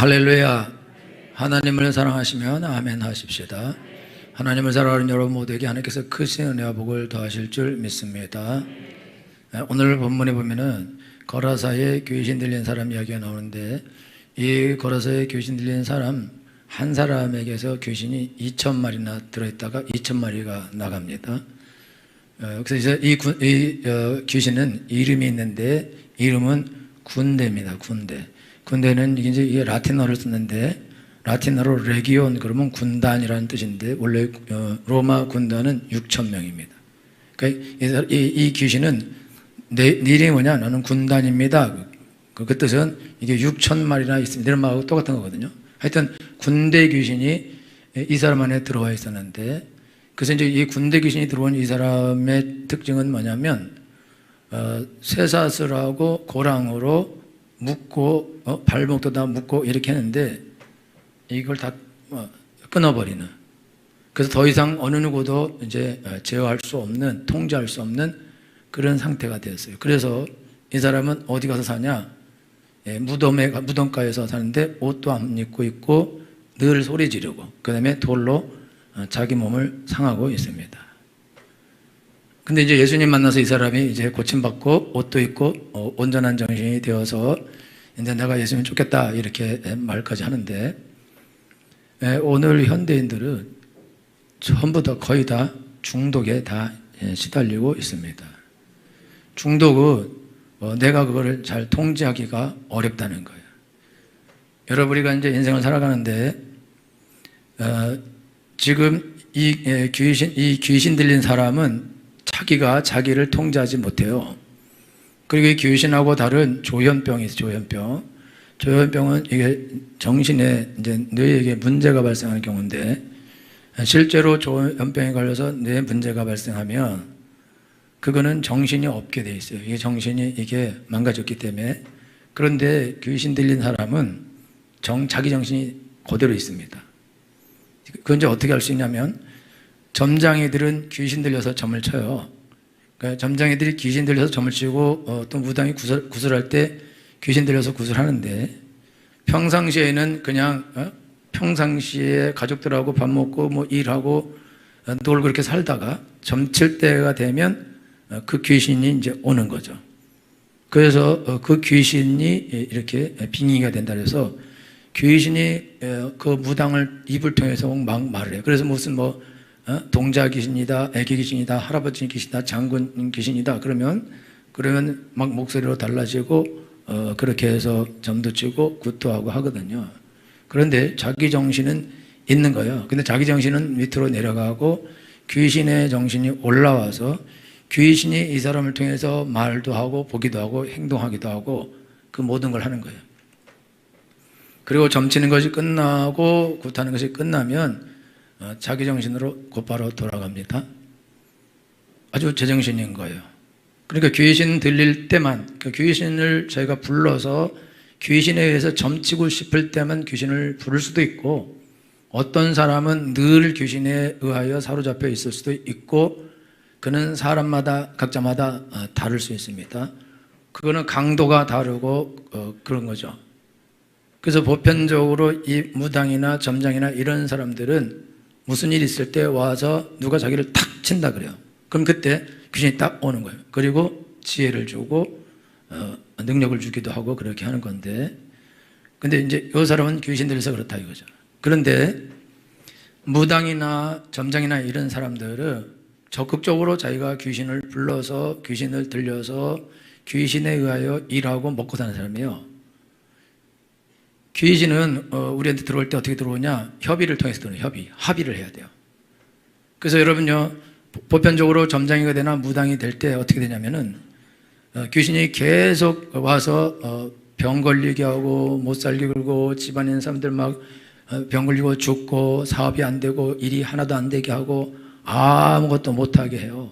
할렐루야. 하나님을 사랑하시면 아멘 하십시다. 하나님을 사랑하는 여러분 모두에게 하나님께서 크신 은혜와 복을 더하실 줄 믿습니다. 오늘 본문에 보면은 거라사에 귀신 들린 사람 이야기가 나오는데, 이 거라사에 귀신 들린 사람 한 사람에게서 귀신이 2,000마리나 들어있다가 2,000마리가 나갑니다. 그래서 이제 이 귀신은 이름이 있는데, 이름은 군대입니다. 군대는 이게 라틴어를 쓰는데, 라틴어로 레기온 그러면 군단이라는 뜻인데, 원래 로마 군단은 6,000명입니다. 그러니까 이 귀신은 네 이름이 뭐냐? 나는 군단입니다. 그 뜻은 이게 6,000마리나 있습니다. 이런 말하고 똑같은 거거든요. 하여튼 군대 귀신이 이 사람 안에 들어와 있었는데, 그래서 이제 이 군대 귀신이 들어온 이 사람의 특징은 뭐냐면, 쇠사슬하고 고랑으로 묶고 발목도 다 묶고 이렇게 했는데, 이걸 다 끊어버리는, 그래서 더 이상 어느 누구도 이제 제어할 수 없는, 통제할 수 없는 그런 상태가 되었어요. 그래서 이 사람은 어디 가서 사냐? 무덤가에서 사는데 옷도 안 입고 있고 늘 소리 지르고, 그 다음에 돌로 자기 몸을 상하고 있습니다. 근데 이제 예수님 만나서 이 사람이 이제 고침받고 옷도 입고 온전한 정신이 되어서 이제 내가 예수님 쫓겠다 이렇게 말까지 하는데, 오늘 현대인들은 전부 다 거의 다 중독에 다 시달리고 있습니다. 중독은 내가 그거를 잘 통제하기가 어렵다는 거예요. 여러분, 우리가 이제 인생을 살아가는데 지금 이 귀신 들린 사람은 자기가 자기를 통제하지 못해요. 그리고 이 귀신하고 다른 조현병이 있어요. 조현병은 이게 정신에 이제 뇌에게 문제가 발생하는 경우인데, 실제로 조현병에 걸려서 뇌에 문제가 발생하면 그거는 정신이 없게 돼 있어요. 이게 정신이 이게 망가졌기 때문에. 그런데 귀신 들린 사람은 자기 정신이 그대로 있습니다. 그건 이제 어떻게 할 수 있냐면, 점장이들은 귀신 들려서 점을 쳐요. 그러니까 점장이들이 귀신 들려서 점을 치고 또 무당이 구슬할 때 귀신 들려서 구슬하는데, 평상시에는 그냥 평상시에 가족들하고 밥 먹고 뭐 일하고 놀고 그렇게 살다가 점칠 때가 되면 그 귀신이 이제 오는 거죠. 그래서 그 귀신이 이렇게 빙의가 된다 그래서 귀신이 그 무당을 입을 통해서 막 말을 해요. 그래서 무슨 동자 귀신이다, 애기 귀신이다, 할아버지 귀신이다, 장군 귀신이다 그러면 막 목소리로 달라지고 그렇게 해서 점도 치고 구토하고 하거든요. 그런데 자기 정신은 있는 거예요. 근데 자기 정신은 밑으로 내려가고 귀신의 정신이 올라와서 귀신이 이 사람을 통해서 말도 하고 보기도 하고 행동하기도 하고 그 모든 걸 하는 거예요. 그리고 점치는 것이 끝나고 구타하는 것이 끝나면 자기 정신으로 곧바로 돌아갑니다. 아주 제정신인 거예요. 그러니까 귀신 들릴 때만, 그 귀신을 저희가 불러서 귀신에 의해서 점치고 싶을 때만 귀신을 부를 수도 있고, 어떤 사람은 늘 귀신에 의하여 사로잡혀 있을 수도 있고, 그는 사람마다 각자마다 다를 수 있습니다. 그거는 강도가 다르고 그런 거죠. 그래서 보편적으로 이 무당이나 점장이나 이런 사람들은 무슨 일이 있을 때 와서 누가 자기를 탁 친다 그래요. 그럼 그때 귀신이 딱 오는 거예요. 그리고 지혜를 주고 능력을 주기도 하고 그렇게 하는 건데, 근데 이제 이 사람은 귀신 들려서 그렇다 이거죠. 그런데 무당이나 점장이나 이런 사람들은 적극적으로 자기가 귀신을 불러서 귀신을 들려서 귀신에 의하여 일하고 먹고 사는 사람이에요. 귀신은 우리한테 들어올 때 어떻게 들어오냐? 협의를 통해서 들어오는, 합의를 해야 돼요. 그래서 여러분요, 보편적으로 점장이가 되나 무당이 될 때 어떻게 되냐면은 귀신이 계속 와서 병 걸리게 하고 못 살게 굴고, 집안에 있는 사람들 막 병 걸리고 죽고 사업이 안 되고 일이 하나도 안 되게 하고 아무것도 못하게 해요.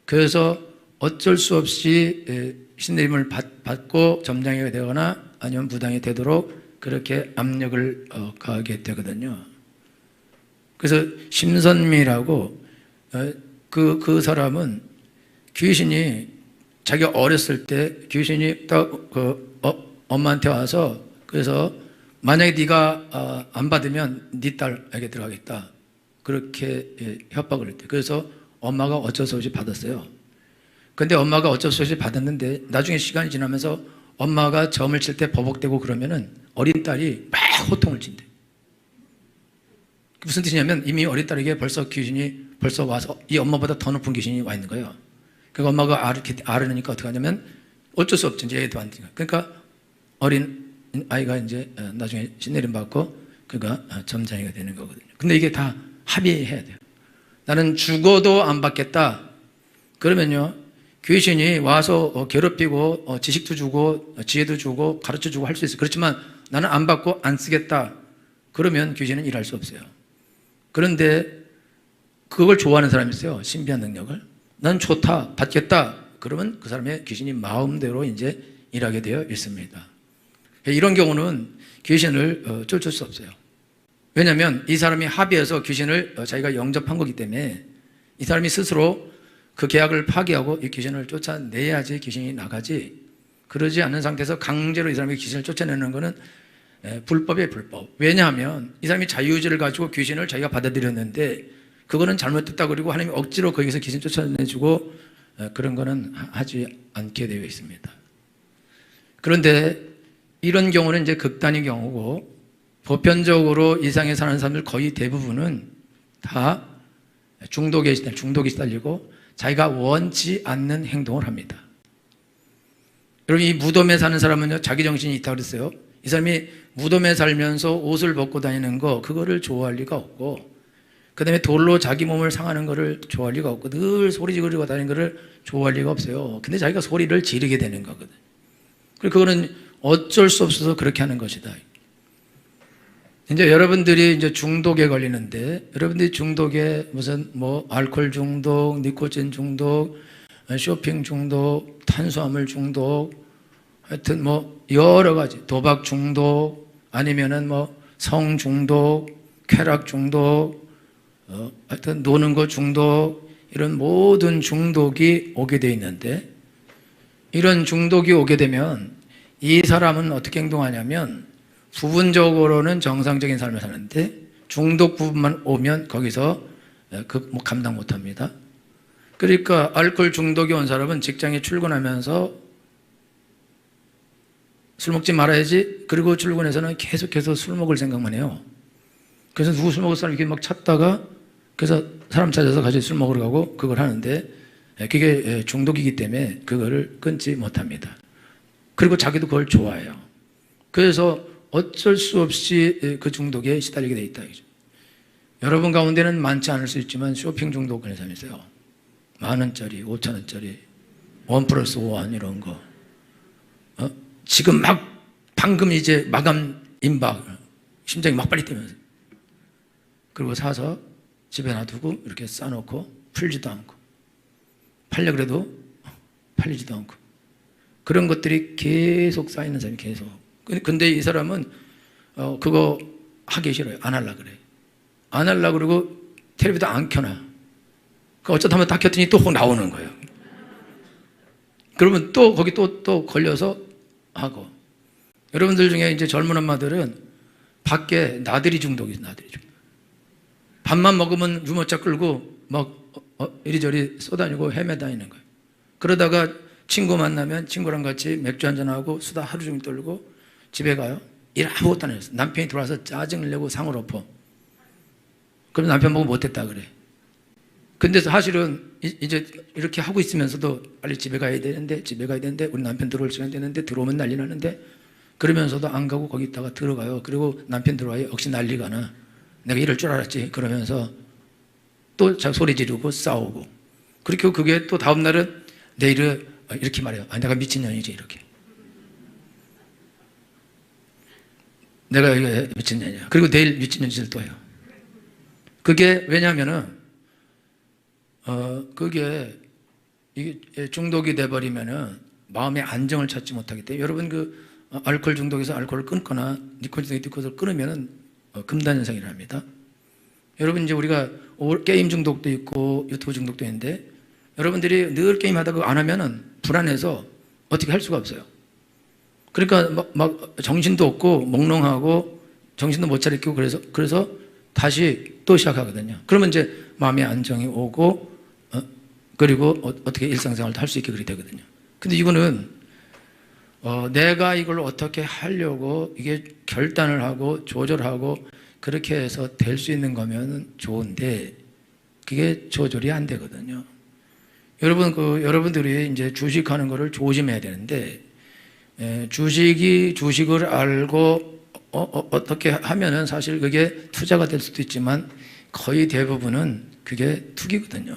그래서 어쩔 수 없이 신내림을 받고 점장이 되거나 아니면 무당이 되도록 그렇게 압력을 가하게 되거든요. 그래서 심선미라고 그 사람은 귀신이 자기가 어렸을 때 귀신이 딱 엄마한테 와서, 그래서 만약에 네가 안 받으면 네 딸에게 들어가겠다. 그렇게 협박을 했대. 그래서 엄마가 어쩔 수 없이 받았어요. 근데 엄마가 어쩔 수 없이 받았는데 나중에 시간이 지나면서 엄마가 점을 칠 때 버벅대고 그러면은 어린 딸이 막 호통을 친대. 무슨 뜻이냐면 이미 어린 딸에게 벌써 귀신이 벌써 와서 이 엄마보다 더 높은 귀신이 와 있는 거예요. 그러니까 엄마가 알으니까 어떻게 하냐면 어쩔 수 없죠. 이제 애도 안 되니까. 그러니까 어린 아이가 이제 나중에 신내림 받고 그가 점장이가 되는 거거든요. 근데 이게 다 합의해야 돼요. 나는 죽어도 안 받겠다. 그러면요, 귀신이 와서 괴롭히고 지식도 주고 지혜도 주고 가르쳐 주고 할 수 있어요. 그렇지만 나는 안 받고 안 쓰겠다. 그러면 귀신은 일할 수 없어요. 그런데 그걸 좋아하는 사람이 있어요. 신비한 능력을. 난 좋다, 받겠다. 그러면 그 사람의 귀신이 마음대로 이제 일하게 되어 있습니다. 이런 경우는 귀신을 쫓을 수 없어요. 왜냐하면 이 사람이 합의해서 귀신을 자기가 영접한 거기 때문에 이 사람이 스스로 그 계약을 파기하고 이 귀신을 쫓아내야지 귀신이 나가지, 그러지 않는 상태에서 강제로 이 사람이 귀신을 쫓아내는 것은 불법이에요, 불법. 왜냐하면 이 사람이 자유의지를 가지고 귀신을 자기가 받아들였는데 그거는 잘못됐다 그리고 하나님이 억지로 거기서 귀신 쫓아내주고 그런 거는 하지 않게 되어 있습니다. 그런데 이런 경우는 이제 극단의 경우고, 보편적으로 이 세상에 사는 사람들 거의 대부분은 다 중독에 시달리고 자기가 원치 않는 행동을 합니다. 여러분, 이 무덤에 사는 사람은요, 자기 정신이 있다고 그랬어요. 이 사람이 무덤에 살면서 옷을 벗고 다니는 거, 그거를 좋아할 리가 없고, 그 다음에 돌로 자기 몸을 상하는 거를 좋아할 리가 없고, 늘 소리 지르고 다니는 거를 좋아할 리가 없어요. 근데 자기가 소리를 지르게 되는 거거든. 그리고 그거는 어쩔 수 없어서 그렇게 하는 것이다. 이제 여러분들이 이제 중독에 걸리는데, 여러분들이 중독에 무슨 알코올 중독, 니코틴 중독, 쇼핑 중독, 탄수화물 중독, 하여튼 여러 가지, 도박 중독, 아니면은 성 중독, 쾌락 중독, 하여튼 노는 거 중독, 이런 모든 중독이 오게 돼 있는데, 이런 중독이 오게 되면 이 사람은 어떻게 행동하냐면 부분적으로는 정상적인 삶을 사는데 중독 부분만 오면 거기서 감당 못합니다. 그러니까 알코올 중독이 온 사람은 직장에 출근하면서 술 먹지 말아야지, 그리고 출근해서는 계속해서 술 먹을 생각만 해요. 그래서 누구 술 먹을 사람 이렇게 막 찾다가, 그래서 사람 찾아서 같이 술 먹으러 가고 그걸 하는데, 그게 중독이기 때문에 그거를 끊지 못합니다. 그리고 자기도 그걸 좋아해요. 그래서 어쩔 수 없이 그 중독에 시달리게 돼 있다. 여러분 가운데는 많지 않을 수 있지만 쇼핑 중독 그런 사람이 있어요. 10,000원짜리, 5,000원짜리, 1+1 이런 거. 지금 방금 이제 마감 임박, 심장이 막 빨리 뛰면서. 그리고 사서 집에 놔두고 이렇게 싸놓고 풀지도 않고, 팔려고 그래도 팔리지도 않고. 그런 것들이 계속 쌓이는 사람이 계속. 근데 이 사람은 그거 하기 싫어요. 안 하려고 그래. 안 하려고 그러고 텔레비도 안 켜놔. 어쩌다 한번 딱 켰더니 또 나오는 거예요. 그러면 또 거기 또 걸려서 하고. 여러분들 중에 이제 젊은 엄마들은 밖에 나들이 중독이 있어요. 나들이 중독. 밥만 먹으면 유모차 끌고 막 이리저리 쏘다니고 헤매다니는 거예요. 그러다가 친구 만나면 친구랑 같이 맥주 한잔하고 수다 하루 종일 떨고 집에 가요. 일 아무것도 안 했어. 남편이 들어와서 짜증을 내고 상을 엎어. 그럼 남편 보고 못했다 그래. 근데 사실은 이제 이렇게 하고 있으면서도 빨리 집에 가야 되는데 우리 남편 들어올 시간 되는데 들어오면 난리 나는데, 그러면서도 안 가고 거기 있다가 들어가요. 그리고 남편 들어와요. 역시 난리가 나. 내가 이럴 줄 알았지. 그러면서 또 소리 지르고 싸우고. 그렇게 그게 또 다음 날은 내일은 이렇게 말해요. 내가 미친년이지 이렇게. 내가 이게 미친년이야. 그리고 내일 미친년 짓을 또 해요. 그게 왜냐하면은 그게 이게 중독이 돼버리면은 마음의 안정을 찾지 못하기 때문에, 여러분 알코올 중독에서 알코올을 끊거나 니코틴 중독을 끊으면은 금단현상이랍니다. 여러분 이제 우리가 게임 중독도 있고 유튜브 중독도 있는데, 여러분들이 늘 게임 하다가 안 하면은 불안해서 어떻게 할 수가 없어요. 그러니까 막 정신도 없고 몽롱하고 정신도 못 차리고 그래서 다시 또 시작하거든요. 그러면 이제 마음의 안정이 오고 그리고 어떻게 일상생활도 할 수 있게 그렇게 되거든요. 근데 이거는 내가 이걸 어떻게 하려고 이게 결단을 하고 조절하고 그렇게 해서 될 수 있는 거면 좋은데 그게 조절이 안 되거든요. 여러분들이 이제 주식하는 거를 조심해야 되는데 주식을 알고 어떻게 하면은 사실 그게 투자가 될 수도 있지만 거의 대부분은 그게 투기거든요.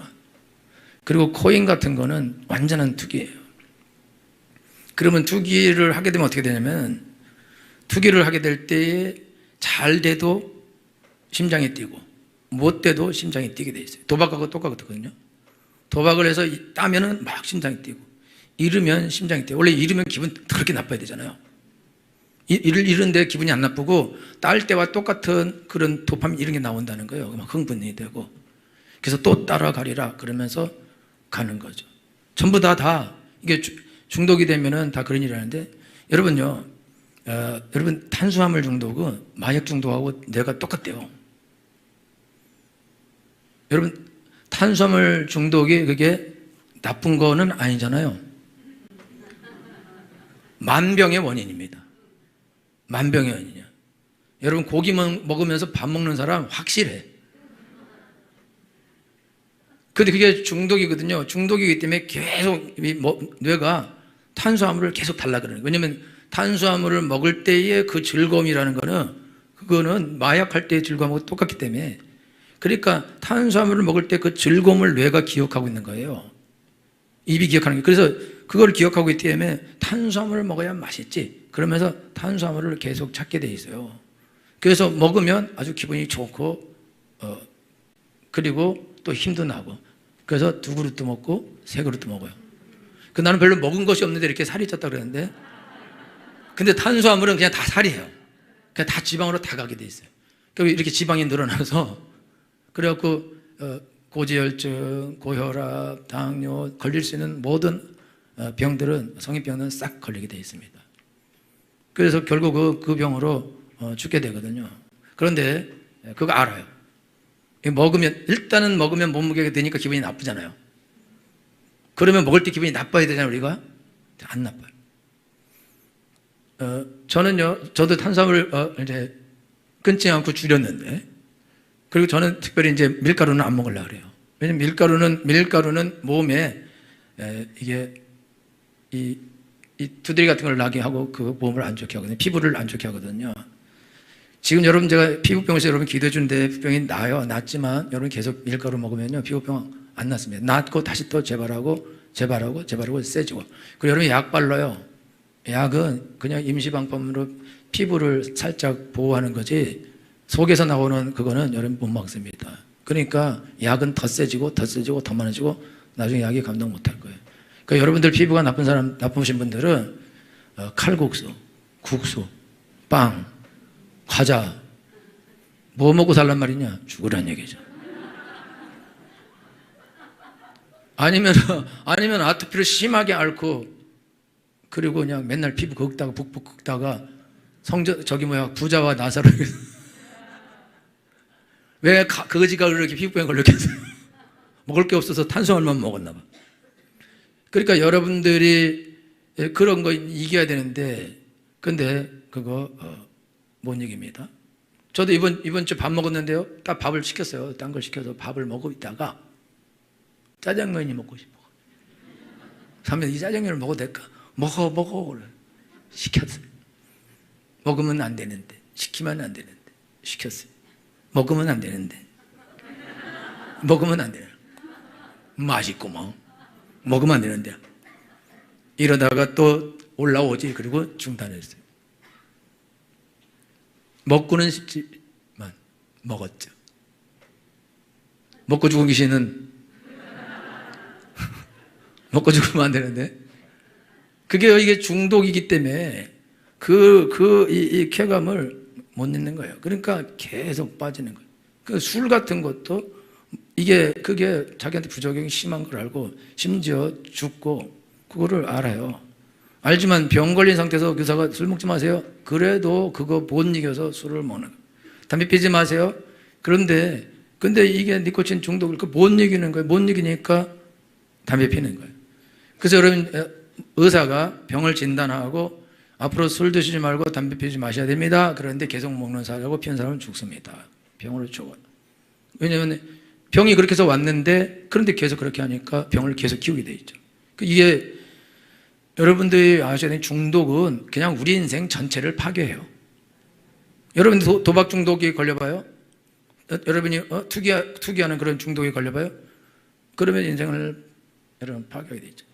그리고 코인 같은 거는 완전한 투기예요. 그러면 투기를 하게 되면 어떻게 되냐면 투기를 하게 될 때에 잘 돼도 심장이 뛰고 못 돼도 심장이 뛰게 돼 있어요. 도박하고 똑같거든요. 도박을 해서 따면은 막 심장이 뛰고 잃으면 심장이 뛰고 원래 잃으면 기분 그렇게 나빠야 되잖아요. 잃은데 기분이 안 나쁘고 딸 때와 똑같은 그런 도파민 이런 게 나온다는 거예요. 막 흥분이 되고 그래서 또 따라가리라 그러면서 가는 거죠. 전부 다 이게 중독이 되면은 다 그런 일이 하는데 여러분요, 여러분 탄수화물 중독은 마약 중독하고 뇌가 똑같대요. 여러분 탄수화물 중독이 그게 나쁜 거는 아니잖아요. 만병의 원인입니다. 만병의 원인이야. 여러분 고기 먹으면서 밥 먹는 사람 확실해. 근데 그게 중독이거든요. 중독이기 때문에 계속 뇌가 탄수화물을 계속 달라 그러는 거예요. 왜냐면 탄수화물을 먹을 때의 그 즐거움이라는 거는 그거는 마약할 때의 즐거움하고 똑같기 때문에 그러니까 탄수화물을 먹을 때 그 즐거움을 뇌가 기억하고 있는 거예요. 입이 기억하는 게. 그래서 그걸 기억하고 있기 때문에 탄수화물을 먹어야 맛있지. 그러면서 탄수화물을 계속 찾게 돼 있어요. 그래서 먹으면 아주 기분이 좋고 그리고 또 힘도 나고 그래서 2그릇도 먹고 3그릇도 먹어요. 나는 별로 먹은 것이 없는데 이렇게 살이 쪘다 그러는데 근데 탄수화물은 그냥 다 살이에요. 그냥 다 지방으로 다 가게 돼 있어요. 그러니까 이렇게 지방이 늘어나서 그래갖고 고지혈증, 고혈압, 당뇨 걸릴 수 있는 모든 병들은 성인병은 싹 걸리게 돼 있습니다. 그래서 결국 그 병으로 죽게 되거든요. 그런데 그거 알아요. 일단은 먹으면 몸무게가 되니까 기분이 나쁘잖아요. 그러면 먹을 때 기분이 나빠야 되잖아요, 우리가. 안 나빠요. 저도 탄수화물 이제 끊지 않고 줄였는데, 그리고 저는 특별히 이제 밀가루는 안 먹으려고 그래요. 왜냐면 밀가루는 몸에 이게 이 두드리 같은 걸 나게 하고 그 몸을 안 좋게 하거든요. 피부를 안 좋게 하거든요. 지금 여러분 제가 피부병에서 여러분 기도해 주는데 피부병이 나요. 낫지만 여러분 계속 밀가루 먹으면요 피부병 안 낫습니다. 낫고 다시 또 재발하고 세지고. 그리고 여러분 약 발라요. 약은 그냥 임시방법으로 피부를 살짝 보호하는 거지 속에서 나오는 그거는 여러분 못 먹습니다. 그러니까 약은 더 세지고 더 많아지고 나중에 약이 감당 못 할 거예요. 그러니까 여러분들 피부가 나쁘신 분들은 칼국수, 국수, 빵, 과자 뭐 먹고 살란 말이냐? 죽으란 얘기죠. 아니면 아토피를 심하게 앓고 그리고 그냥 맨날 피부 긁다가 북북 긁다가 부자와 나사로 왜 거지가 그렇게 피부병에 걸렸겠어요? 먹을 게 없어서 탄수화물만 먹었나 봐. 그러니까 여러분들이 그런 거 이겨야 되는데 근데 그거 못 이깁니다. 저도 이번 주 밥 먹었는데요. 딱 밥을 시켰어요. 딴 걸 시켜서 밥을 먹고 있다가 짜장면이 먹고 싶어. 그러면 이 짜장면을 먹어도 될까? 먹어. 시켰어요. 먹으면 안 되는데. 시키면 안 되는데. 시켰어요. 먹으면 안 되는데. 맛있구먼. 먹으면 안 되는데. 이러다가 또 올라오지. 그리고 중단했어요. 먹고는 싶지만 먹었죠. 먹고 죽은 귀신은 먹고 죽으면 안 되는데 이게 중독이기 때문에 이 쾌감을 못 잊는 거예요. 그러니까 계속 빠지는 거예요. 술 같은 것도 그게 자기한테 부작용이 심한 걸 알고 심지어 죽고 그거를 알아요. 알지만 병 걸린 상태에서 의사가 술 먹지 마세요. 그래도 그거 못 이겨서 술을 먹는 거예요. 담배 피지 마세요. 근데 이게 니코틴 중독을 못 이기는 거예요. 못 이기니까 담배 피는 거예요. 그래서 여러분, 의사가 병을 진단하고 앞으로 술 드시지 말고 담배 피지 마셔야 됩니다. 그런데 계속 먹는 사람하고 피는 사람은 죽습니다. 병으로 죽어요. 왜냐하면 병이 그렇게 해서 왔는데, 그런데 계속 그렇게 하니까 병을 계속 키우게 돼 있죠. 이게 여러분들이 아셔야 되는 중독은 그냥 우리 인생 전체를 파괴해요. 여러분 도박 중독이 걸려봐요. 여러분이 투기하는 그런 중독에 걸려봐요. 그러면 인생을 여러분 파괴하게 되죠.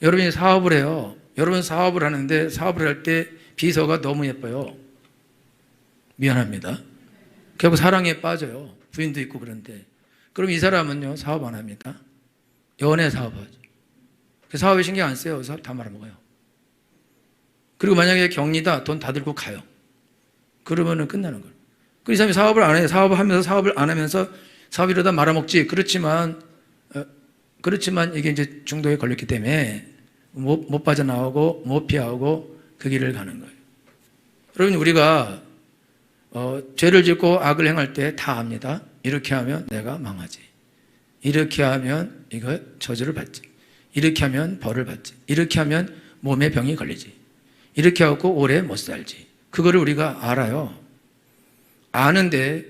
여러분이 사업을 해요. 여러분 사업을 하는데 사업을 할 때 비서가 너무 예뻐요. 미안합니다. 결국 사랑에 빠져요. 부인도 있고 그런데. 그럼 이 사람은요, 사업 안 합니다. 연애 사업하죠. 그 사업에 신경 안 써요. 사업 다 말아먹어요. 그리고 만약에 격리다, 돈 다 들고 가요. 그러면은 끝나는 거예요. 그 이 사람이 사업을 안 해요. 사업을 안 하면서 사업 이러다 말아먹지. 그렇지만 이게 이제 중독에 걸렸기 때문에 못 빠져나오고 못 피하고 그 길을 가는 거예요. 여러분, 우리가 죄를 짓고 악을 행할 때 다 압니다. 이렇게 하면 내가 망하지. 이렇게 하면 이거 저주를 받지. 이렇게 하면 벌을 받지. 이렇게 하면 몸에 병이 걸리지. 이렇게 하고 오래 못 살지. 그거를 우리가 알아요. 아는데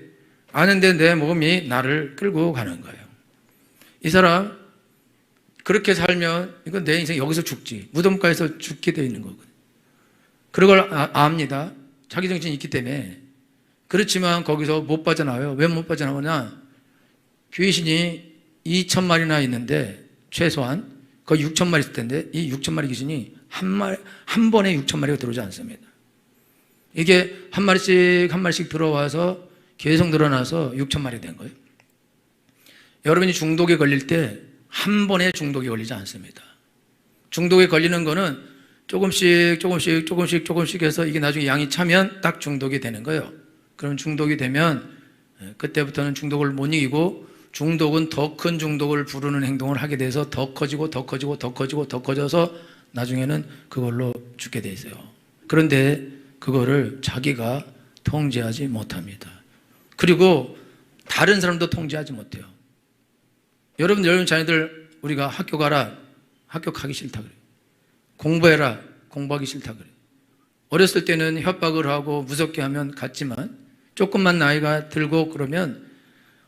내 몸이 나를 끌고 가는 거예요. 이 사람 그렇게 살면 이건 내 인생 여기서 죽지. 무덤가에서 죽게 되어 있는 거거든요. 그런 걸 압니다. 자기 정신이 있기 때문에. 그렇지만 거기서 못 빠져나와요. 왜 못 빠져나오냐? 귀신이 2,000마리나 있는데 최소한 거의 6,000마리 있을 텐데 이 6,000마리 귀신이 한 번에 6,000마리가 들어오지 않습니다. 이게 한 마리씩 들어와서 계속 늘어나서 6,000마리 된 거예요. 여러분이 중독에 걸릴 때 한 번에 중독에 걸리지 않습니다. 중독에 걸리는 거는 조금씩 해서 이게 나중에 양이 차면 딱 중독이 되는 거예요. 그럼 중독이 되면 그때부터는 중독을 못 이기고 중독은 더 큰 중독을 부르는 행동을 하게 돼서 더 커져서 나중에는 그걸로 죽게 돼 있어요. 그런데 그거를 자기가 통제하지 못합니다. 그리고 다른 사람도 통제하지 못해요. 여러분 자녀들 우리가 학교 가라. 학교 가기 싫다 그래요. 공부해라. 공부하기 싫다 그래요. 어렸을 때는 협박을 하고 무섭게 하면 갔지만 조금만 나이가 들고 그러면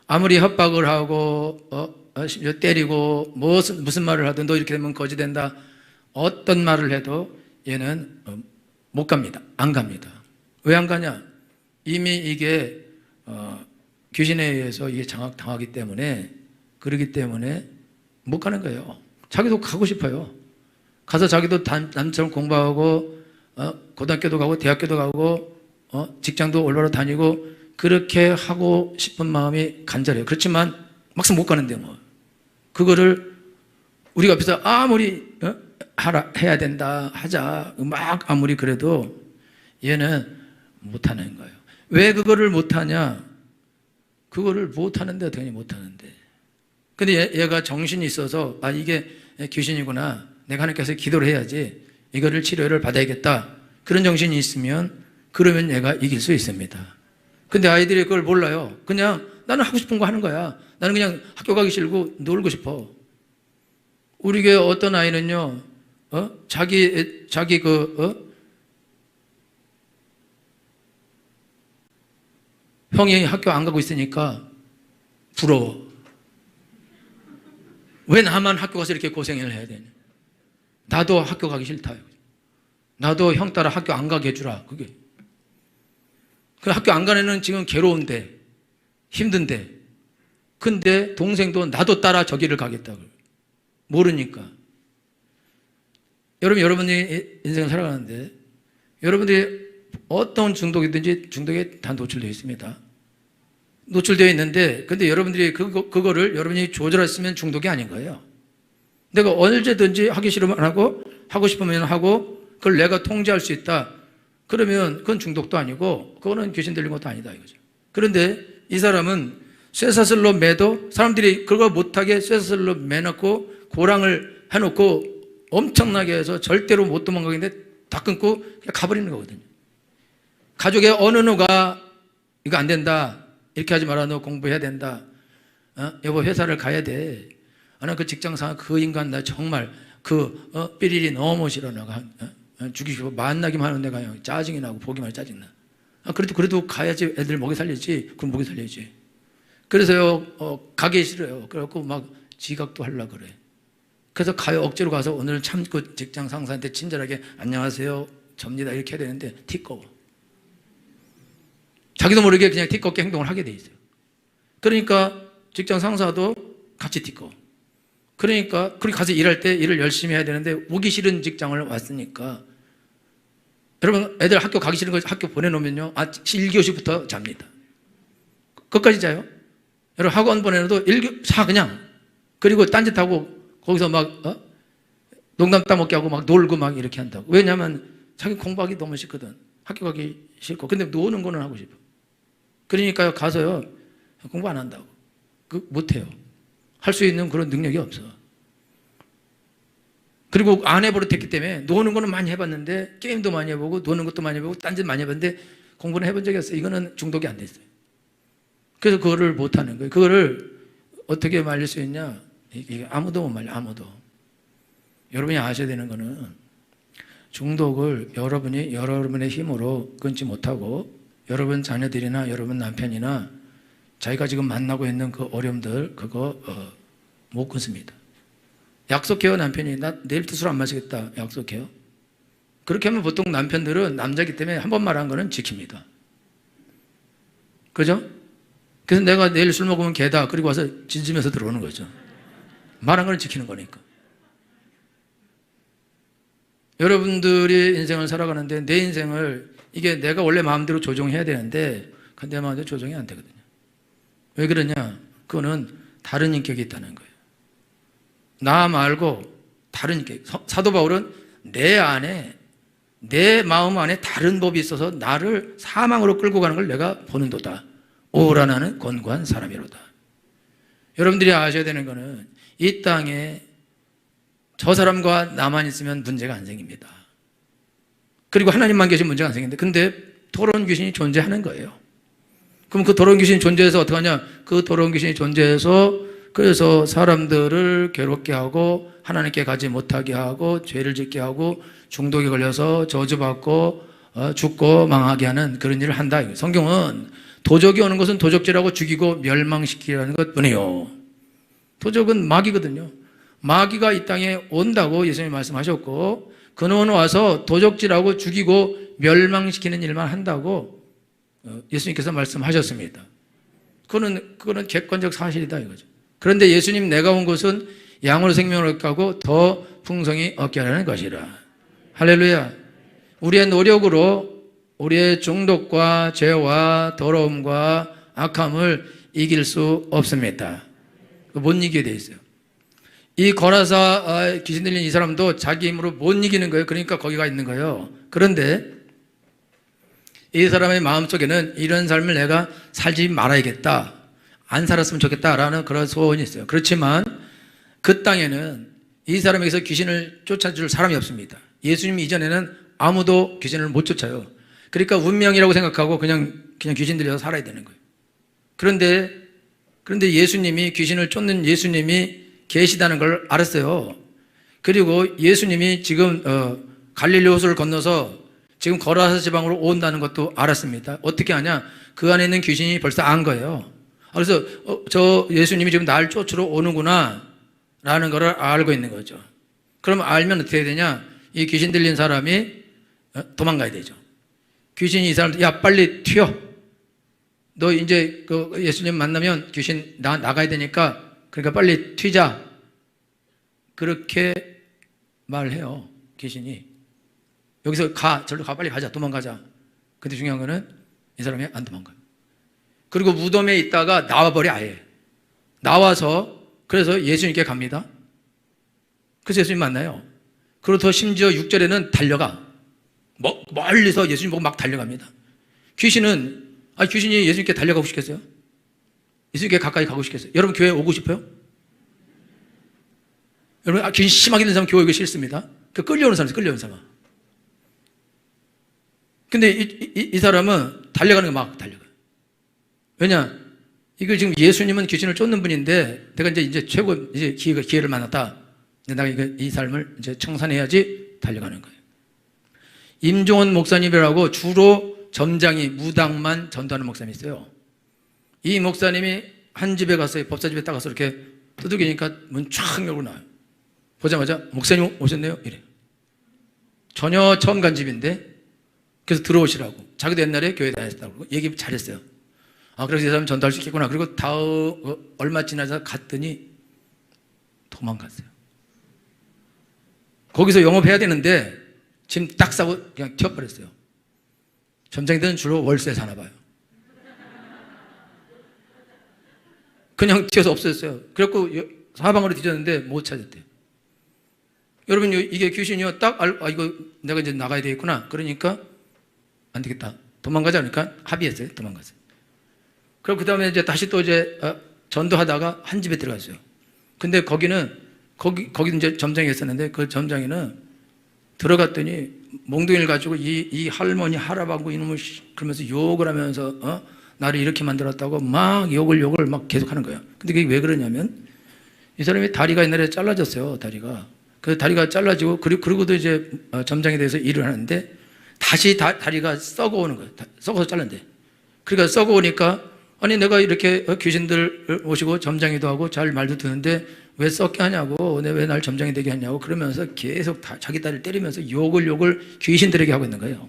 아무리 협박을 하고 심지어 때리고 무슨 말을 하든 너 이렇게 되면 거지 된다. 어떤 말을 해도 얘는 못 갑니다. 안 갑니다. 왜 안 가냐? 이미 이게 귀신에 의해서 이게 장악당하기 때문에 그러기 때문에 못 가는 거예요. 자기도 가고 싶어요. 가서 자기도 남처럼 공부하고 고등학교도 가고 대학교도 가고 직장도 올바로 다니고 그렇게 하고 싶은 마음이 간절해요. 그렇지만 막상 못 가는데 뭐 그거를 우리가 앞에서 아무리 해야 된다 하자 막 아무리 그래도 얘는 못하는 거예요. 왜 그거를 못하냐? 그거를 못하는데 당연히 못하는데 근데 얘가 정신이 있어서 이게 귀신이구나. 내가 하나님께서 기도를 해야지. 이거를 치료를 받아야겠다. 그런 정신이 있으면 그러면 얘가 이길 수 있습니다. 근데 아이들이 그걸 몰라요. 그냥 나는 하고 싶은 거 하는 거야. 나는 그냥 학교 가기 싫고 놀고 싶어. 우리 교회 어떤 아이는요, 자기 형이 학교 안 가고 있으니까 부러워. 왜 나만 학교 가서 이렇게 고생을 해야 되냐? 나도 학교 가기 싫다요. 나도 형 따라 학교 안 가게 해주라. 그게. 그 학교 안 가는 애는 지금 괴로운데, 힘든데. 근데 동생도 나도 따라 저기를 가겠다고. 모르니까. 여러분이 인생을 살아가는데, 여러분들이 어떤 중독이든지 중독에 다 노출되어 있습니다. 노출되어 있는데, 근데 여러분들이 그거를 여러분이 조절했으면 중독이 아닌 거예요. 내가 언제든지 하기 싫으면 안 하고, 하고 싶으면 하고, 그걸 내가 통제할 수 있다. 그러면 그건 중독도 아니고, 그거는 귀신 들린 것도 아니다, 이거죠. 그런데 이 사람은 쇠사슬로 매도, 사람들이 그거 못하게 쇠사슬로 매놓고, 고랑을 해놓고, 엄청나게 해서 절대로 못 도망가겠는데 다 끊고 그냥 가버리는 거거든요. 가족의 어느 누가 이거 안 된다, 이렇게 하지 마라, 너 공부해야 된다, 여보 회사를 가야 돼, 나는 그 직장상 그 인간 나 정말 삐리리 너무 싫어, 내가 죽이고 싶어, 만나기만 하는 내가 짜증이 나고 보기만 해도 짜증나. 그래도 가야지, 애들 먹여 살리지. 그럼 먹여 살려야지. 그래서요 가기 싫어요. 그래갖고 막 지각도 하려고 그래. 그래서 가요. 억지로 가서 오늘 참고 직장 상사한테 친절하게 안녕하세요 접니다 이렇게 해야 되는데 티꺼워. 자기도 모르게 그냥 티껍게 행동을 하게 돼 있어요. 그러니까 직장 상사도 같이 티꺼워. 그러니까 그렇게 가서 일할 때 일을 열심히 해야 되는데 오기 싫은 직장을 왔으니까, 여러분 애들 학교 가기 싫은 거 학교 보내놓으면요 1교시부터 잡니다. 끝까지 자요. 여러분 학원 보내놔도 자 그냥. 그리고 딴짓하고 거기서 막 농담 따먹게 하고 막 놀고 막 이렇게 한다고. 왜냐하면 자기 공부하기 너무 싫거든. 학교 가기 싫고. 근데 노는 거는 하고 싶어. 그러니까 가서요 공부 안 한다고. 못해요. 할 수 있는 그런 능력이 없어. 그리고 안 해버릇했기 때문에 노는 거는 많이 해봤는데, 게임도 많이 해보고 노는 것도 많이 해보고 딴짓 많이 해봤는데 공부는 해본 적이 없어요. 이거는 중독이 안 됐어요. 그래서 그거를 못하는 거예요. 그거를 어떻게 말릴 수 있냐? 이게 아무도 못 말려. 아무도. 여러분이 아셔야 되는 거는 중독을 여러분이 여러분의 힘으로 끊지 못하고, 여러분 자녀들이나 여러분 남편이나 자기가 지금 만나고 있는 그 어려움들 그거 못 끊습니다. 약속해요. 남편이 나 내일부터 술 안 마시겠다 약속해요. 그렇게 하면 보통 남편들은 남자이기 때문에 한 번 말한 거는 지킵니다. 그죠? 그래서 내가 내일 술 먹으면 개다 그리고 와서 짖으면서 들어오는 거죠. 말한 거는 지키는 거니까. 여러분들이 인생을 살아가는데 내 인생을 이게 내가 원래 마음대로 조종해야 되는데 내 마음대로 조종이 안 되거든요. 왜 그러냐? 그거는 다른 인격이 있다는 거예요. 나 말고 다른 인격. 사도 바울은 내 안에, 내 마음 안에 다른 법이 있어서 나를 사망으로 끌고 가는 걸 내가 보는도다. 오라 나는 권고한 사람이로다. 여러분들이 아셔야 되는 거는 이 땅에 저 사람과 나만 있으면 문제가 안 생깁니다. 그리고 하나님만 계시면 문제가 안 생기는데, 근데 더러운 귀신이 존재하는 거예요. 그럼 그 더러운 귀신이 존재해서 어떻게 하냐? 그 더러운 귀신이 존재해서 그래서 사람들을 괴롭게 하고 하나님께 가지 못하게 하고 죄를 짓게 하고 중독에 걸려서 저주받고 죽고 망하게 하는 그런 일을 한다. 성경은 도적이 오는 것은 도적질하고 죽이고 멸망시키라는 것뿐이요. 도적은 마귀거든요. 마귀가 이 땅에 온다고 예수님이 말씀하셨고, 그놈은 와서 도적질하고 죽이고 멸망시키는 일만 한다고 예수님께서 말씀하셨습니다. 그거는 객관적 사실이다 이거죠. 그런데 예수님 내가 온 것은 양으로 생명을 얻게 하고 더 풍성히 얻게 하라는 것이라. 할렐루야. 우리의 노력으로 우리의 중독과 죄와 더러움과 악함을 이길 수 없습니다. 못 이기게 돼 있어요. 이 거라사 귀신 들린 이 사람도 자기 힘으로 못 이기는 거예요. 그러니까 거기가 있는 거예요. 그런데 이 사람의 마음속에는 이런 삶을 내가 살지 말아야겠다, 안 살았으면 좋겠다라는 그런 소원이 있어요. 그렇지만 그 땅에는 이 사람에게서 귀신을 쫓아줄 사람이 없습니다. 예수님 이전에는 아무도 귀신을 못 쫓아요. 그러니까 운명이라고 생각하고 그냥 귀신 들려서 살아야 되는 거예요. 그런데 예수님이, 귀신을 쫓는 예수님이 계시다는 걸 알았어요. 그리고 예수님이 지금 갈릴리 호수를 건너서 지금 거라사 지방으로 온다는 것도 알았습니다. 어떻게 하냐? 그 안에 있는 귀신이 벌써 안 거예요. 그래서 저 예수님이 지금 날 쫓으러 오는구나 라는 걸 알고 있는 거죠. 그럼 알면 어떻게 해야 되냐? 이 귀신 들린 사람이 도망가야 되죠. 귀신이 이 사람, 야 빨리 튀어. 너 이제 그 예수님 만나면 귀신 나가야 되니까 그러니까 빨리 튀자. 그렇게 말해요. 귀신이. 여기서 절로 가, 빨리 가자, 도망가자. 근데 중요한 거는 이 사람이 안 도망가요. 그리고 무덤에 있다가 나와버려, 아예. 나와서, 그래서 예수님께 갑니다. 그래서 예수님 만나요. 그리고 더 심지어 6절에는 달려가. 멀리서 예수님 보고 막 달려갑니다. 귀신이 예수님께 달려가고 싶겠어요? 예수님께 가까이 가고 싶겠어요? 여러분 교회 오고 싶어요? 여러분, 귀신 심하게 든 사람 교회 오기 싫습니다. 그 끌려오는 사람이 끌려오는 사람. 근데 이 사람은 달려가는 거 막 달려가요. 왜냐? 이거 지금 예수님은 귀신을 쫓는 분인데 내가 이제 최고 이제 기회를 만났다. 내가 이 삶을 이제 청산해야지 달려가는 거예요. 임종원 목사님이라고 주로 점장이 무당만 전도하는 목사님이 있어요. 이 목사님이 한 집에 갔어요. 법사집에 딱 가서 이렇게 두들기니까 문 쫙 열고 나와요. 보자마자 목사님 오셨네요? 이래. 전혀 처음 간 집인데 그래서 들어오시라고. 자기도 옛날에 교회 다녔다고 얘기 잘했어요. 아, 그래서 이 사람 전도할 수 있겠구나. 그리고 얼마 지나서 갔더니 도망갔어요. 거기서 영업해야 되는데 짐 딱 싸고 그냥 튀어버렸어요. 점장들은 주로 월세 사나 봐요. 그냥 튀어서 없어졌어요. 그래갖고 사방으로 뒤졌는데 못 찾았대요. 여러분, 이게 귀신이요. 이거 내가 이제 나가야 되겠구나. 그러니까 안 되겠다. 도망가자. 그러니까 합의했어요. 도망갔어요. 그럼 그 다음에 이제 다시 또 이제 전도하다가 한 집에 들어갔어요. 근데 거기 이제 점장이 있었는데 그 점장이는 들어갔더니 몽둥이를 가지고 이 할머니 할아버지 이놈을 그러면서 욕을 하면서 나를 이렇게 만들었다고 막 욕을 막 계속 하는 거예요. 근데 그게 왜 그러냐면 이 사람이 다리가 옛날에 잘라졌어요. 그 다리가 잘라지고 그리고도 이제 점장에 대해서 일을 하는데 다시 다리가 썩어오는 거예요. 썩어서 잘랐는데. 그러니까 썩어오니까 아니 내가 이렇게 귀신들 오시고 점장이도 하고 잘 말도 듣는데 왜 썩게 하냐고, 왜 날 점장이 되게 하냐고 그러면서 계속 자기 딸을 때리면서 욕을 귀신들에게 하고 있는 거예요.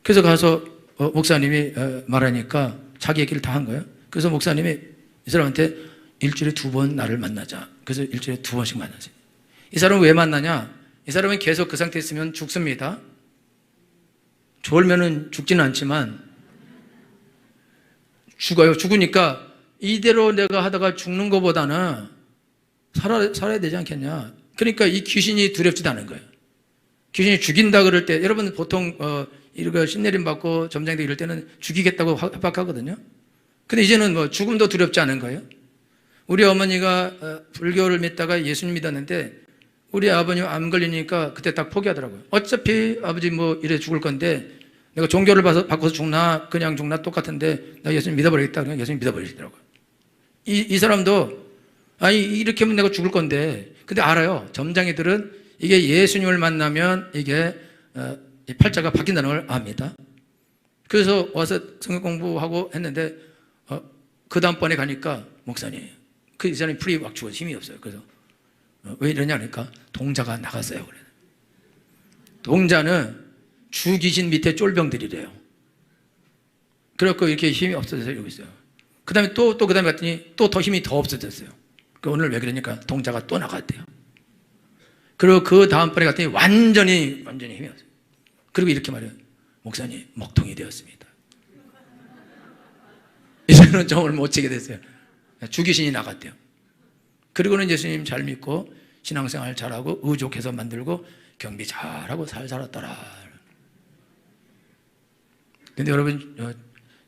그래서 가서 목사님이 말하니까 자기 얘기를 다 한 거예요. 그래서 목사님이 이 사람한테 일주일에 2번 나를 만나자. 그래서 일주일에 2번씩 만나세요. 이 사람은 왜 만나냐? 이 사람은 계속 그 상태에 있으면 죽습니다. 졸면은 죽지는 않지만 죽어요. 죽으니까 이대로 내가 하다가 죽는 것보다는 살아야 되지 않겠냐. 그러니까 이 귀신이 두렵지도 않은 거예요. 귀신이 죽인다 그럴 때 여러분 보통 이렇게 신내림 받고 점장되고 이럴 때는 죽이겠다고 협박하거든요. 근데 이제는 뭐 죽음도 두렵지 않은 거예요. 우리 어머니가 불교를 믿다가 예수님 믿었는데 우리 아버님 암 걸리니까 그때 딱 포기하더라고요. 어차피 아버지 뭐 이래 죽을 건데 내가 종교를 바꿔서 죽나 그냥 죽나 똑같은데 나 예수님 믿어버리겠다. 그냥 예수님 믿어버리시더라고요. 이 사람도 아니 이렇게 하면 내가 죽을 건데 근데 알아요. 점장이들은 이게 예수님을 만나면 이게 팔자가 바뀐다는 걸 압니다. 그래서 와서 성경 공부하고 했는데 그 다음번에 가니까 목사님 이 사람이 풀이 막 죽어서 힘이 없어요. 그래서 왜 이러냐 그러니까 동자가 나갔어요. 그래. 동자는 주귀신 밑에 쫄병들이래요. 그래갖고 이렇게 힘이 없어져서 이러고 있어요. 그 다음에 그 다음에 갔더니 또 더 힘이 더 없어졌어요. 오늘 왜 그러니까 동자가 또 나갔대요. 그리고 그 다음번에 갔더니 완전히 힘이 없어요. 그리고 이렇게 말해요. 목사님, 먹통이 되었습니다. 이제는 정을 못 치게 됐어요. 주귀신이 나갔대요. 그리고는 예수님 잘 믿고 신앙생활 잘하고 의족해서 만들고 경비 잘하고 잘 살았더라. 근데 여러분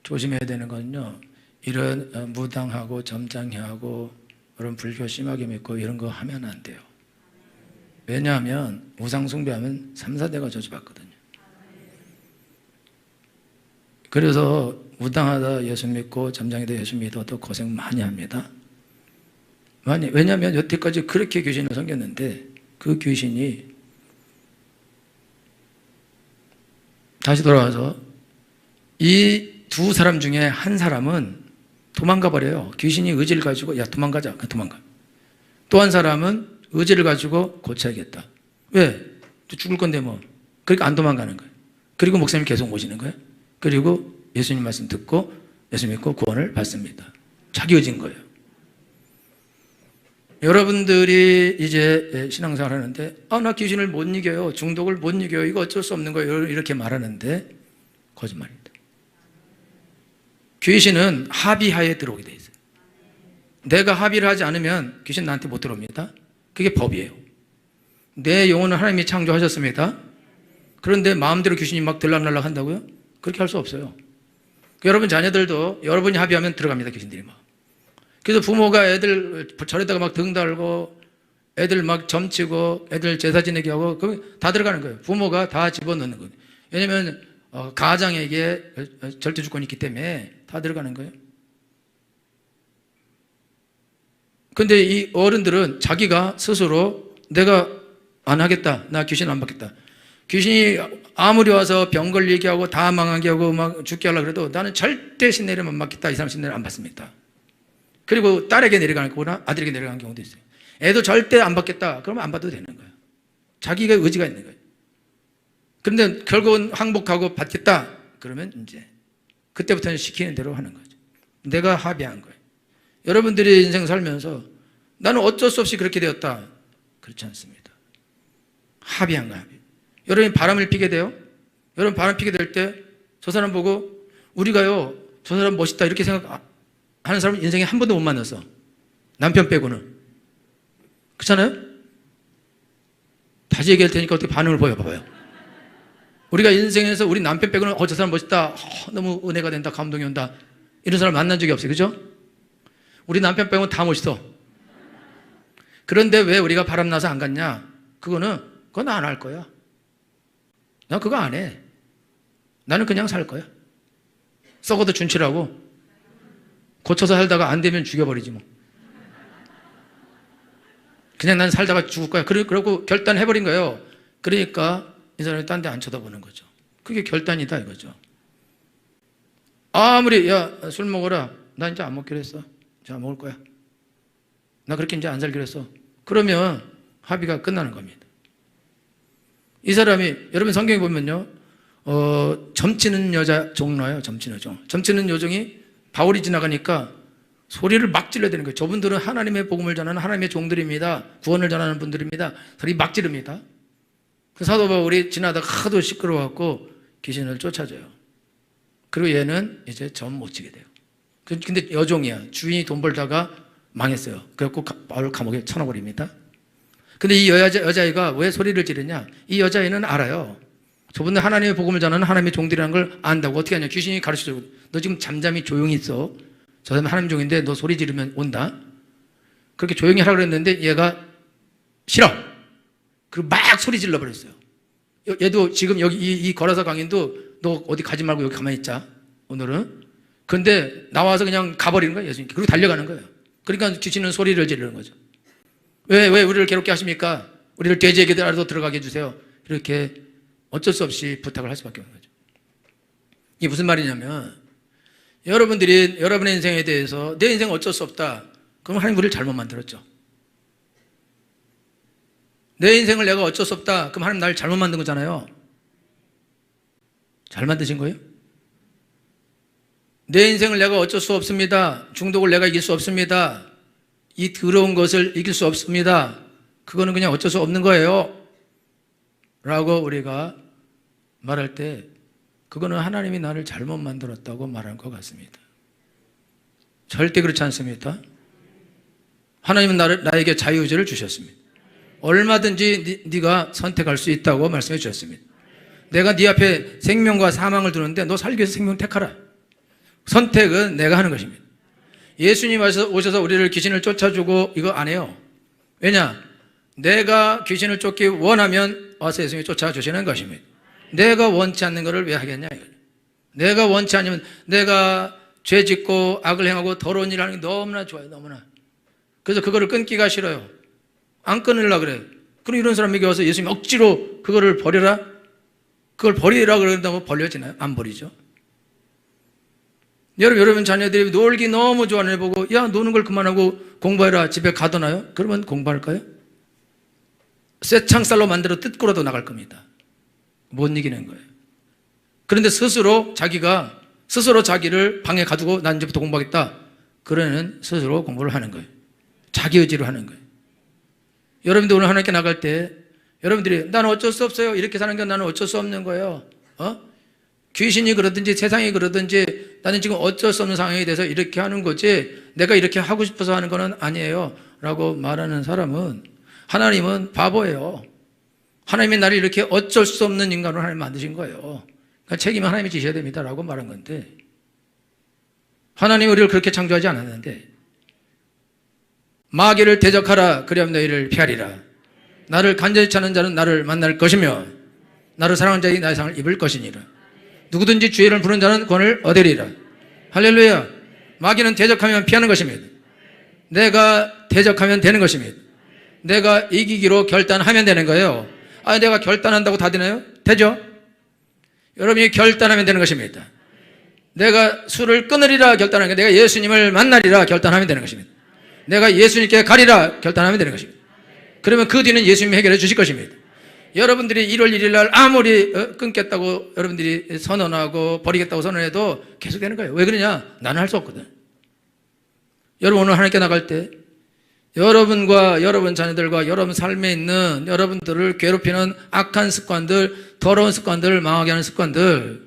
조심해야 되는 건요. 이런 무당하고 점장하고 그런 불교 심하게 믿고 이런 거 하면 안 돼요. 왜냐하면 우상 숭배하면 3, 4대가 저주받거든요. 그래서 무당하다 예수 믿고 점장이다 예수 믿어도 고생 많이 합니다. 왜냐하면 여태까지 그렇게 귀신을 섬겼는데 그 귀신이 다시 돌아와서 이 두 사람 중에 한 사람은 도망가 버려요. 귀신이 의지를 가지고 야 도망가자. 도망가. 또 한 사람은 의지를 가지고 고쳐야겠다. 왜? 죽을 건데 뭐. 그러니까 안 도망가는 거예요. 그리고 목사님이 계속 오시는 거예요. 그리고 예수님 말씀 듣고 예수 믿고 구원을 받습니다. 자기 의지인 거예요. 여러분들이 이제 신앙생활 하는데 나 귀신을 못 이겨요. 중독을 못 이겨요. 이거 어쩔 수 없는 거예요. 이렇게 말하는데 거짓말입니다. 귀신은 합의하에 들어오게 돼 있어요. 내가 합의를 하지 않으면 귀신 나한테 못 들어옵니다. 그게 법이에요. 내 영혼을 하나님이 창조하셨습니다. 그런데 마음대로 귀신이 막 들락날락 한다고요? 그렇게 할 수 없어요. 여러분 자녀들도 여러분이 합의하면 들어갑니다. 귀신들이 막. 그래서 부모가 애들 절에다가 막 등 달고 애들 막 점치고 애들 제사 지내게 하고 그 다 들어가는 거예요. 부모가 다 집어넣는 거예요. 왜냐하면 가장에게 절대 주권이 있기 때문에 다 들어가는 거예요. 근데 이 어른들은 자기가 스스로 내가 안 하겠다. 나 귀신 안 받겠다. 귀신이 아무리 와서 병 걸리게 하고 다 망하게 하고 막 죽게 하려고 해도 나는 절대 신내림 안 받겠다. 이 사람 신내림 안 받습니다. 그리고 딸에게 내려가는 거나 아들에게 내려가는 경우도 있어요. 애도 절대 안 받겠다. 그러면 안 받아도 되는 거예요. 자기가 의지가 있는 거예요. 그런데 결국은 항복하고 받겠다. 그러면 이제 그때부터는 시키는 대로 하는 거죠. 내가 합의한 거예요. 여러분들이 인생 살면서 나는 어쩔 수 없이 그렇게 되었다. 그렇지 않습니다. 합의한 거야. 여러분이 바람을 피게 돼요. 여러분 바람 피게 될 때 저 사람 보고 우리가요 저 사람 멋있다 이렇게 생각하는 사람은 인생에 한 번도 못 만났어. 남편 빼고는. 그렇잖아요? 다시 얘기할 테니까 어떻게 반응을 보여봐봐요. 우리가 인생에서 우리 남편 빼고는 저 사람 멋있다. 너무 은혜가 된다. 감동이 온다. 이런 사람 만난 적이 없어요. 그죠? 우리 남편 빼고는 다 멋있어. 그런데 왜 우리가 바람나서 안 갔냐? 그건 안 할 거야. 나 그거 안 해. 나는 그냥 살 거야. 썩어도 준치라고. 고쳐서 살다가 안 되면 죽여버리지 뭐. 그냥 난 살다가 죽을 거야. 그러고 결단해버린 거예요. 그러니까 이 사람이 딴 데 안 쳐다보는 거죠. 그게 결단이다 이거죠. 아무리 술 먹어라. 나 이제 안 먹기로 했어. 자 먹을 거야. 나 그렇게 이제 안 살기로 했어. 그러면 합의가 끝나는 겁니다. 이 사람이 여러분 성경에 보면요. 점치는 여자 종 나와요. 점치는 종. 점치는 여종이 바울이 지나가니까 소리를 막 질러야 되는 거예요. 저분들은 하나님의 복음을 전하는 하나님의 종들입니다. 구원을 전하는 분들입니다. 소리 막 지릅니다. 그 사도 바울이 지나다가 하도 시끄러워갖고 귀신을 쫓아줘요. 그리고 얘는 이제 점 못 치게 돼요. 근데 여종이야. 주인이 돈 벌다가 망했어요. 그래갖고 바울 감옥에 쳐넣어버립니다. 근데 이 여자애가 왜 소리를 지르냐? 이 여자애는 알아요. 저분들 하나님의 복음을 전하는 하나님의 종들이라는 걸 안다고. 어떻게 하냐? 귀신이 가르쳐줘요. 너 지금 잠잠히 조용히 있어. 저 사람 하나님 종인데 너 소리 지르면 온다. 그렇게 조용히 하라고 그랬는데 얘가 싫어. 그리고 막 소리 질러버렸어요. 얘도 지금 여기 이 거라사 강인도 너 어디 가지 말고 여기 가만히 있자. 오늘은. 근데 나와서 그냥 가버리는 거예요. 예수님께. 그리고 달려가는 거예요. 그러니까 귀신은 소리를 지르는 거죠. 왜 우리를 괴롭게 하십니까? 우리를 돼지에게라도 들어가게 해주세요. 이렇게 어쩔 수 없이 부탁을 할 수밖에 없는 거죠. 이게 무슨 말이냐면 여러분들이 여러분의 인생에 대해서 내 인생 어쩔 수 없다. 그럼 하나님 우리를 잘못 만들었죠. 내 인생을 내가 어쩔 수 없다. 그럼 하나님 나를 잘못 만든 거잖아요. 잘 만드신 거예요? 내 인생을 내가 어쩔 수 없습니다. 중독을 내가 이길 수 없습니다. 이 더러운 것을 이길 수 없습니다. 그거는 그냥 어쩔 수 없는 거예요. 라고 우리가 말할 때 그거는 하나님이 나를 잘못 만들었다고 말하는 것 같습니다. 절대 그렇지 않습니다. 하나님은 나에게 자유의지를 주셨습니다. 얼마든지 네가 선택할 수 있다고 말씀해 주셨습니다. 내가 네 앞에 생명과 사망을 두는데 너 살기 위해서 생명 택하라. 선택은 내가 하는 것입니다. 예수님 오셔서 우리를 귀신을 쫓아주고 이거 안 해요. 왜냐? 내가 귀신을 쫓기 원하면 와서 예수님이 쫓아주시는 것입니다. 내가 원치 않는 것을 왜 하겠냐? 내가 원치 않으면 내가 죄 짓고 악을 행하고 더러운 일을 하는 게 너무나 좋아요. 너무나. 그래서 그거를 끊기가 싫어요. 안 끊으려고 그래요. 그럼 이런 사람에게 와서 예수님이 억지로 그거를 버려라? 그걸 버리라고 그런다고 버려지나요? 안 버리죠. 여러분 자녀들이 놀기 너무 좋아하는 애 보고 야 노는 걸 그만하고 공부해라 집에 가둬놔요? 그러면 공부할까요? 쇠창살로 만들어 뜯고라도 나갈 겁니다. 못 이기는 거예요. 그런데 스스로 자기를 방에 가두고 난 이제부터 공부하겠다. 그러는 스스로 공부를 하는 거예요. 자기 의지로 하는 거예요. 여러분들 오늘 하나님께 나갈 때 여러분들이 나는 어쩔 수 없어요. 이렇게 사는 게 나는 어쩔 수 없는 거예요. 귀신이 그러든지 세상이 그러든지 나는 지금 어쩔 수 없는 상황에 대해서 이렇게 하는 거지 내가 이렇게 하고 싶어서 하는 건 아니에요 라고 말하는 사람은 하나님은 바보예요. 하나님이 나를 이렇게 어쩔 수 없는 인간으로 하나님 만드신 거예요. 그러니까 책임은 하나님이 지셔야 됩니다 라고 말한 건데 하나님이 우리를 그렇게 창조하지 않았는데 마귀를 대적하라. 그리하면 너희를 피하리라. 나를 간절히 찾는 자는 나를 만날 것이며 나를 사랑하는 자의 나의 상을 입을 것이니라. 누구든지 주의 이름을 부르는 자는 구원을 얻으리라. 할렐루야. 마귀는 대적하면 피하는 것입니다. 내가 대적하면 되는 것입니다. 내가 이기기로 결단하면 되는 거예요. 내가 결단한다고 다 되나요? 되죠. 여러분이 결단하면 되는 것입니다. 내가 술을 끊으리라 결단하는 게, 내가 예수님을 만나리라 결단하면 되는 것입니다. 내가 예수님께 가리라 결단하면 되는 것입니다. 그러면 그 뒤는 예수님이 해결해 주실 것입니다. 여러분들이 1월 1일 날 아무리 끊겠다고 여러분들이 선언하고 버리겠다고 선언해도 계속 되는 거예요. 왜 그러냐? 나는 할 수 없거든. 여러분 오늘 하나님께 나갈 때 여러분과 여러분 자녀들과 여러분 삶에 있는 여러분들을 괴롭히는 악한 습관들, 더러운 습관들, 망하게 하는 습관들,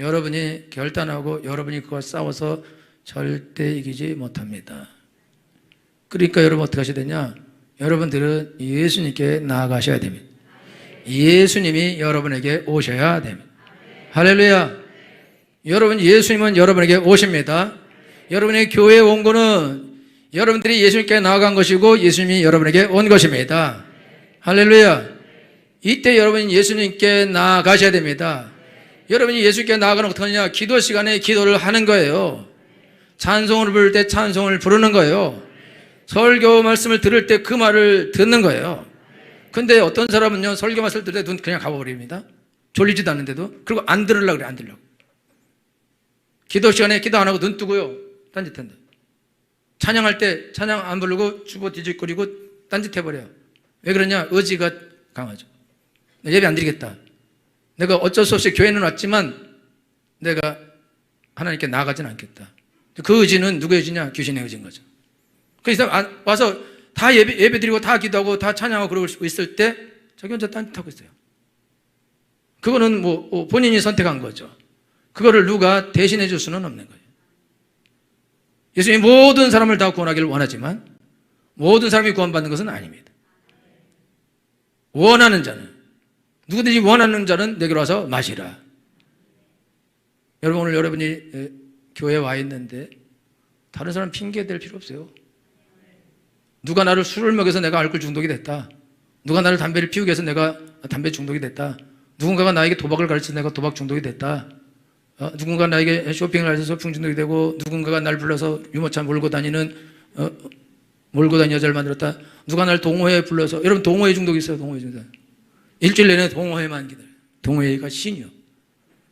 여러분이 결단하고 여러분이 그와 싸워서 절대 이기지 못합니다. 그러니까 여러분 어떻게 하셔야 되냐? 여러분들은 예수님께 나아가셔야 됩니다. 예수님이 여러분에게 오셔야 됩니다. 할렐루야. 여러분, 예수님은 여러분에게 오십니다. 여러분의 교회에 온 거는 여러분들이 예수님께 나아간 것이고 예수님이 여러분에게 온 것입니다. 할렐루야. 이때 여러분이 예수님께 나아가셔야 됩니다. 여러분이 예수님께 나아가는 어떻게 하느냐? 기도 시간에 기도를 하는 거예요. 찬송을 부를 때 찬송을 부르는 거예요. 설교 말씀을 들을 때 그 말을 듣는 거예요. 근데 어떤 사람은요, 설교 말씀을 들을 때 눈 그냥 감아버립니다. 졸리지도 않는데도. 그리고 안 들으려고 그래, 안 들으려고. 기도 시간에 기도 안 하고 눈 뜨고요, 딴짓한다. 찬양할 때 찬양 안 부르고 주보 뒤적거리고 딴짓해버려요. 왜 그러냐? 의지가 강하죠. 예배 안 드리겠다. 내가 어쩔 수 없이 교회는 왔지만 내가 하나님께 나아가지는 않겠다. 그 의지는 누구의 의지냐? 귀신의 의지인 거죠. 그래서 와서 다 예배 드리고 다 기도하고 다 찬양하고 그러고 있을 때 자기 혼자 딴짓하고 있어요. 그거는 뭐 본인이 선택한 거죠. 그거를 누가 대신해 줄 수는 없는 거예요. 예수님이 모든 사람을 다 구원하기를 원하지만 모든 사람이 구원받는 것은 아닙니다. 원하는 자는, 누구든지 원하는 자는 내게로 와서 마시라. 여러분, 오늘 여러분이 교회에 와 있는데 다른 사람 핑계 댈 필요 없어요. 누가 나를 술을 먹여서 내가 알코올 중독이 됐다. 누가 나를 담배를 피우게 해서 내가 담배 중독이 됐다. 누군가가 나에게 도박을 가르쳐서 내가 도박 중독이 됐다. 누군가 나에게 쇼핑을 가르쳐서 쇼핑 중독이 되고, 누군가가 날 불러서 유모차 몰고 다니는 여자를 만들었다. 누가 날 동호회에 불러서, 여러분 동호회 중독이 있어요. 동호회 중독. 일주일 내내 동호회만 기다려요. 동호회가 신이요.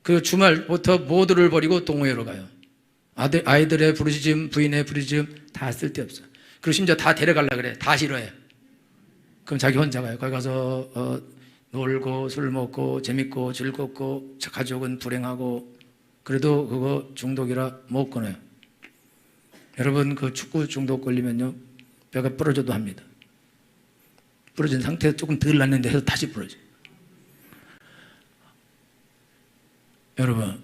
그 주말부터 모두를 버리고 동호회로 가요. 아이들의 부르짖음, 부인의 부르짖음 다 쓸데없어. 그리고 심지어 다 데려가려고 그래. 다 싫어해. 그럼 자기 혼자 가요. 거기 가서 놀고 술 먹고 재밌고 즐겁고 가족은 불행하고, 그래도 그거 중독이라 못 끊어요. 여러분, 그 축구 중독 걸리면요, 뼈가 부러져도 합니다. 부러진 상태에서 조금 덜 났는데 해서 다시 부러져요. 여러분,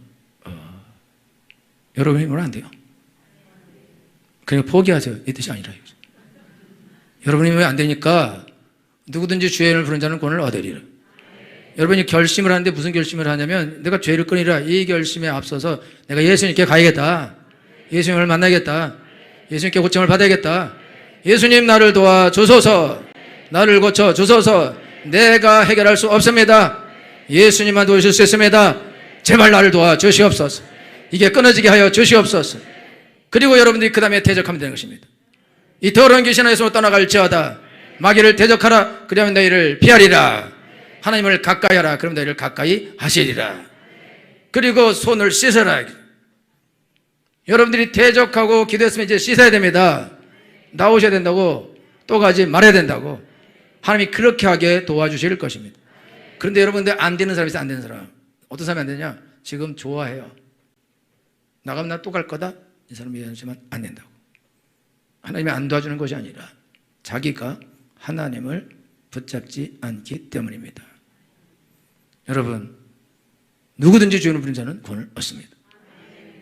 여러분이 뭐라 안 돼요? 그러니까 포기하세요. 이 뜻이 아니라. 여러분이 왜 안 되니까 누구든지 주의 이름을 부르는 자는 구원을 얻으리라. 여러분이 결심을 하는데 무슨 결심을 하냐면, 내가 죄를 끊으리라. 이 결심에 앞서서 내가 예수님께 가야겠다. 예수님을 만나겠다. 예수님께 고침을 받아야겠다. 예수님, 나를 도와 주소서. 나를 고쳐 주소서. 내가 해결할 수 없습니다. 예수님만 도우실 수 있습니다. 제발 나를 도와 주시옵소서. 이게 끊어지게 하여 주시옵소서. 그리고 여러분들이 그 다음에 대적하면 되는 것입니다. 이 더러운 귀신아 예수로 떠나갈지어다. 마귀를 대적하라. 그러면 너희를 피하리라. 하나님을 가까이 하라. 그럼 너희를 가까이 하시리라. 그리고 손을 씻어라. 여러분들이 대적하고 기도했으면 이제 씻어야 됩니다. 나오셔야 된다고, 또 가지 말아야 된다고. 하나님이 그렇게 하게 도와주실 것입니다. 그런데 여러분들 안 되는 사람이 있어요. 안 되는 사람. 어떤 사람이 안 되냐? 지금 좋아해요. 나가면 나 또 갈 거다? 이 사람이 얘기하지만 안 된다고. 하나님이 안 도와주는 것이 아니라 자기가 하나님을 붙잡지 않기 때문입니다. 여러분, 누구든지 주인을 부르는 자는 구원을 얻습니다.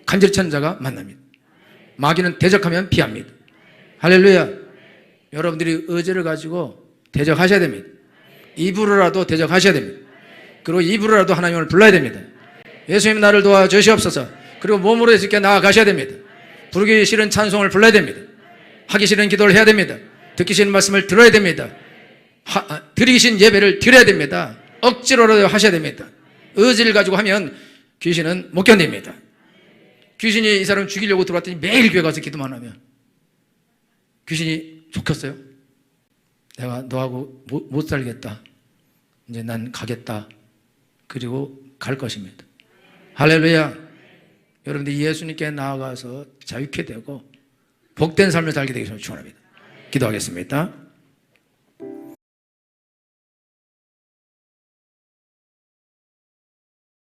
간절히 찾는 자가 만납니다. 마귀는 대적하면 피합니다. 할렐루야. 여러분들이 의지를 가지고 대적하셔야 됩니다. 입으로라도 대적하셔야 됩니다. 그리고 입으로라도 하나님을 불러야 됩니다. 예수님, 나를 도와주시옵소서. 그리고 몸으로 예수님께 나아가셔야 됩니다. 부르기 싫은 찬송을 불러야 됩니다. 하기 싫은 기도를 해야 됩니다. 듣기 싫은 말씀을 들어야 됩니다. 드리기 싫은 예배를 드려야 됩니다. 억지로라도 하셔야 됩니다. 의지를 가지고 하면 귀신은 못 견딥니다. 귀신이 이 사람 죽이려고 들어왔더니 매일 교회 가서 기도만 하면 귀신이 좋겠어요? 내가 너하고 못 살겠다. 이제 난 가겠다. 그리고 갈 것입니다. 할렐루야. 여러분들 예수님께 나아가서 자유케 되고 복된 삶을 살게 되기 전에 축원합니다. 기도하겠습니다.